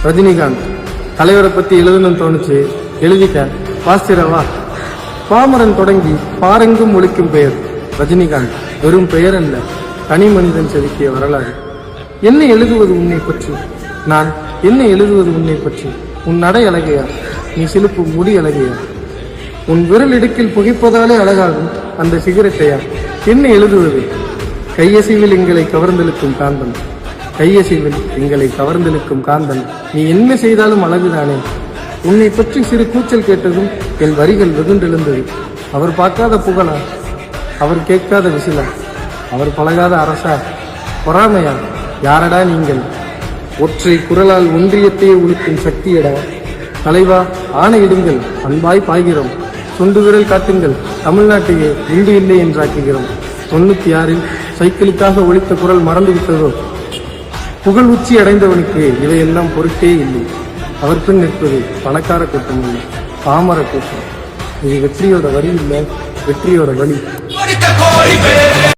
ரஜினிகாந்த். தலைவரை பத்தி எழுதணும்னு தோணுச்சு, எழுதிட்டேன், வாசிரவா. பாமரன் தொடங்கி பாரெங்கும் ஒழிக்கும் பெயர் ரஜினிகாந்த். வெறும் பெயர் அல்ல, தனி மனிதன் செதுக்கிய வரலாறு. என்ன எழுதுவது உன்னை பற்றி? நான் என்ன எழுதுவது உன்னை பற்றி? உன் நடை அழகையா? நீ சிலுப்பு முடி அழகையா? உன் விரல் இடுக்கில் புகைப்பதாலே அழகாகும் அந்த சிகரெட்டையா? என்ன எழுதுவது? கையசைவில் எங்களை கவர்ந்தெழுக்கும் காந்தன், கையசைவில் எங்களை கவர்ந்தெழுக்கும் காந்தன். நீ என்ன செய்தாலும் அழகுதானே. உன்னை பற்றி சிறு கூச்சல் கேட்டதும் என் வரிகள் வெகுண்டெழுந்தது. அவர் பார்க்காத புகழா? அவர் கேட்காத விசிலா? அவர் பழகாத அரசா? பொறாமையா? யாரடா நீங்கள்? ஒற்றை குரலால் ஒன்றியத்தையே உழுக்கும் சக்தியடா. தலைவா, ஆணையிடுங்கள், அன்பாய் பாய்கிறோம். சுண்டு விரல் காட்டுங்கள், தமிழ்நாட்டையே இந்து இல்லை என்றாக்குகிறோம். 96 சைக்கிளுக்காக ஒலித்த குரல் மறந்து விட்டதோ? புகழ் உச்சி அடைந்தவனுக்கு இவையெல்லாம் பொருட்டே இல்லை. அவர் பின் நிற்பது பணக்கார கூட்டம் இல்லை, பாமர கூட்டம். இது வெற்றியோட வரி இல்லை, வெற்றியோட வழி.